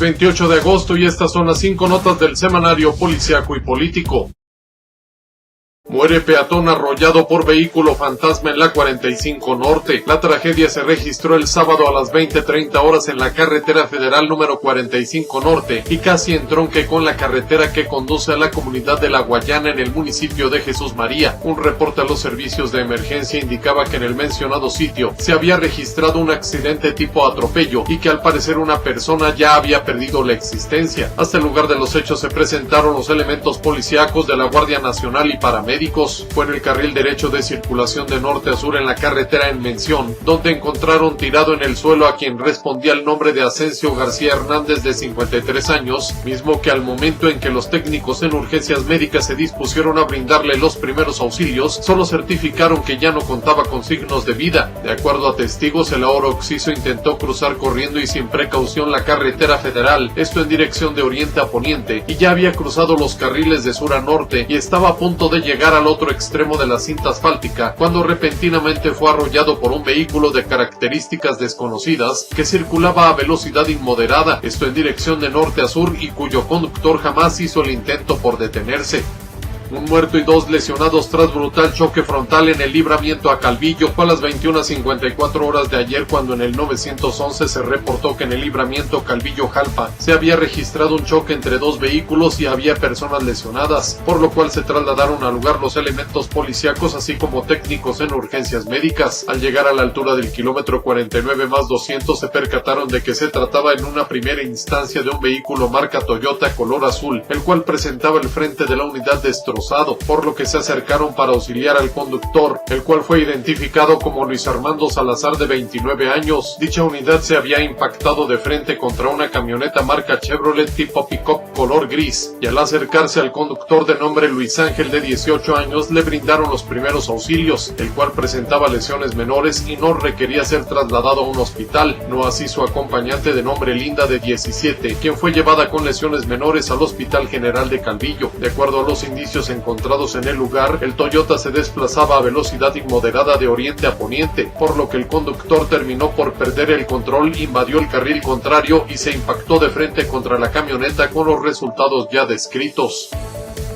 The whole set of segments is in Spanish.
28 de agosto y estas son las 5 notas del semanario policíaco y político. Muere peatón arrollado por vehículo fantasma en la 45 Norte. La tragedia se registró el sábado a las 20:30 horas en la carretera federal número 45 Norte y casi en tronque con la carretera que conduce a la comunidad de La Guayana en el municipio de Jesús María. Un reporte a los servicios de emergencia indicaba que en el mencionado sitio se había registrado un accidente tipo atropello y que al parecer una persona ya había perdido la existencia. Hasta el lugar de los hechos se presentaron los elementos policíacos de la Guardia Nacional y paramédicos. Fue en el carril derecho de circulación de norte a sur en la carretera en mención, donde encontraron tirado en el suelo a quien respondía el nombre de Asensio García Hernández, de 53 años, mismo que al momento en que los técnicos en urgencias médicas se dispusieron a brindarle los primeros auxilios, solo certificaron que ya no contaba con signos de vida. De acuerdo a testigos, el ahora occiso intentó cruzar corriendo y sin precaución la carretera federal, esto en dirección de oriente a poniente, y ya había cruzado los carriles de sur a norte y estaba a punto de llegar al otro extremo de la cinta asfáltica, cuando repentinamente fue arrollado por un vehículo de características desconocidas que circulaba a velocidad inmoderada, esto en dirección de norte a sur, y cuyo conductor jamás hizo el intento por detenerse. Un muerto y 2 lesionados tras brutal choque frontal en el libramiento a Calvillo. Fue a las 21:54 horas de ayer cuando en el 911 se reportó que en el libramiento Calvillo-Jalpa se había registrado un choque entre 2 vehículos y había personas lesionadas, por lo cual se trasladaron al lugar los elementos policíacos así como técnicos en urgencias médicas. Al llegar a la altura del kilómetro 49+200 se percataron de que se trataba en una primera instancia de un vehículo marca Toyota color azul, el cual presentaba el frente de la unidad destrozado, por lo que se acercaron para auxiliar al conductor, el cual fue identificado como Luis Armando Salazar, de 29 años. Dicha unidad se había impactado de frente contra una camioneta marca Chevrolet tipo pick-up color gris, y al acercarse al conductor de nombre Luis Ángel, de 18 años, le brindaron los primeros auxilios, el cual presentaba lesiones menores y no requería ser trasladado a un hospital, no así su acompañante de nombre Linda, de 17, quien fue llevada con lesiones menores al Hospital General de Calvillo. De acuerdo a los indicios encontrados en el lugar, el Toyota se desplazaba a velocidad inmoderada de oriente a poniente, por lo que el conductor terminó por perder el control, invadió el carril contrario y se impactó de frente contra la camioneta, con los resultados ya descritos.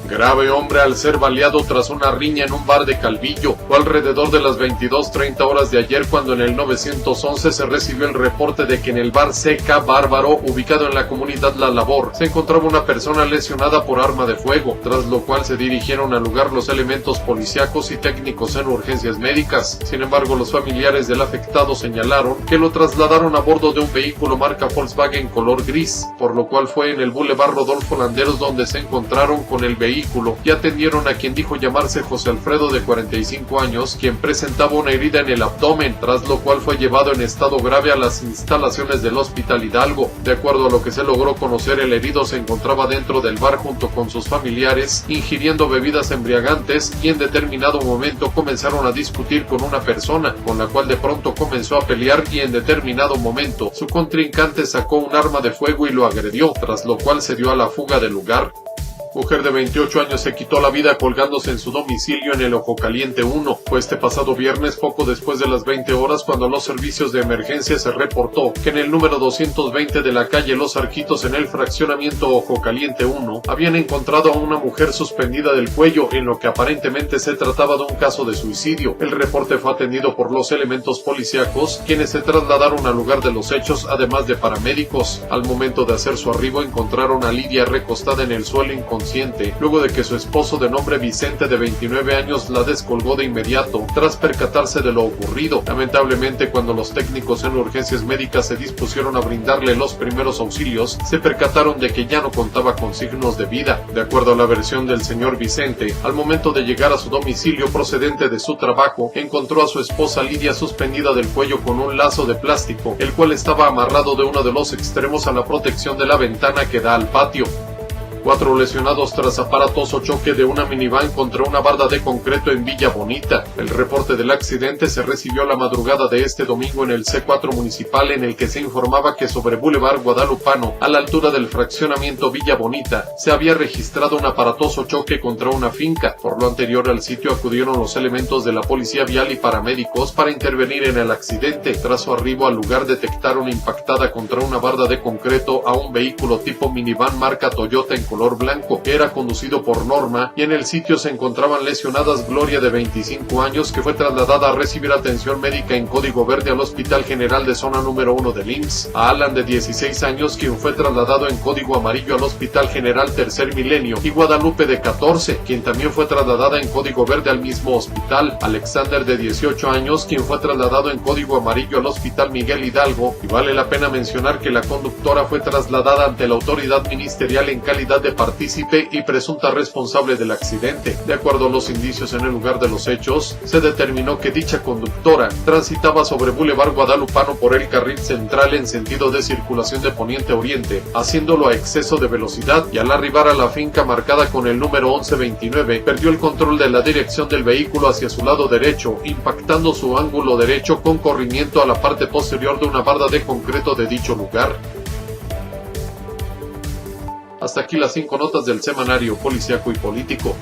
Grave hombre al ser baleado tras una riña en un bar de Calvillo. Fue alrededor de las 22:30 horas de ayer cuando en el 911 se recibió el reporte de que en el bar CK Bárbaro, ubicado en la comunidad La Labor, se encontraba una persona lesionada por arma de fuego, tras lo cual se dirigieron al lugar los elementos policíacos y técnicos en urgencias médicas. Sin embargo, los familiares del afectado señalaron que lo trasladaron a bordo de un vehículo marca Volkswagen color gris, por lo cual fue en el Boulevard Rodolfo Landeros donde se encontraron con el vehículo y atendieron a quien dijo llamarse José Alfredo, de 45 años, quien presentaba una herida en el abdomen, tras lo cual fue llevado en estado grave a las instalaciones del Hospital Hidalgo. De acuerdo a lo que se logró conocer, el herido se encontraba dentro del bar junto con sus familiares, ingiriendo bebidas embriagantes, y en determinado momento comenzaron a discutir con una persona, con la cual de pronto comenzó a pelear, y en determinado momento su contrincante sacó un arma de fuego y lo agredió, tras lo cual se dio a la fuga del lugar. Mujer de 28 años se quitó la vida colgándose en su domicilio en el Ojo Caliente 1. Fue este pasado viernes, poco después de las 20 horas, cuando a los servicios de emergencia se reportó que en el número 220 de la calle Los Arquitos, en el fraccionamiento Ojo Caliente 1, habían encontrado a una mujer suspendida del cuello, en lo que aparentemente se trataba de un caso de suicidio. El reporte fue atendido por los elementos policíacos, quienes se trasladaron al lugar de los hechos, además de paramédicos. Al momento de hacer su arribo, encontraron a Lidia recostada en el suelo inconsciente, luego de que su esposo, de nombre Vicente, de 29 años, la descolgó de inmediato tras percatarse de lo ocurrido. Lamentablemente, cuando los técnicos en urgencias médicas se dispusieron a brindarle los primeros auxilios, se percataron de que ya no contaba con signos de vida. De acuerdo a la versión del señor Vicente, al momento de llegar a su domicilio procedente de su trabajo, encontró a su esposa Lidia suspendida del cuello con un lazo de plástico, el cual estaba amarrado de uno de los extremos a la protección de la ventana que da al patio. 4 lesionados tras aparatoso choque de una minivan contra una barda de concreto en Villa Bonita. El reporte del accidente se recibió la madrugada de este domingo en el C4 municipal, en el que se informaba que sobre Boulevard Guadalupano, a la altura del fraccionamiento Villa Bonita, se había registrado un aparatoso choque contra una finca. Por lo anterior, al sitio acudieron los elementos de la policía vial y paramédicos para intervenir en el accidente. Tras su arribo al lugar, detectaron impactada contra una barda de concreto a un vehículo tipo minivan marca Toyota en color blanco, que era conducido por Norma, y en el sitio se encontraban lesionadas Gloria, de 25 años, que fue trasladada a recibir atención médica en código verde al Hospital General de Zona número 1 del IMSS, a Alan, de 16 años, quien fue trasladado en código amarillo al Hospital General Tercer Milenio, y Guadalupe, de 14, quien también fue trasladada en código verde al mismo hospital, Alexander, de 18 años, quien fue trasladado en código amarillo al Hospital Miguel Hidalgo, y vale la pena mencionar que la conductora fue trasladada ante la autoridad ministerial en calidad de partícipe y presunta responsable del accidente. De acuerdo a los indicios en el lugar de los hechos, se determinó que dicha conductora transitaba sobre Boulevard Guadalupano por el carril central en sentido de circulación de poniente a oriente, haciéndolo a exceso de velocidad, y al arribar a la finca marcada con el número 1129, perdió el control de la dirección del vehículo hacia su lado derecho, impactando su ángulo derecho con corrimiento a la parte posterior de una barda de concreto de dicho lugar. Hasta aquí las 5 notas del semanario policíaco y político.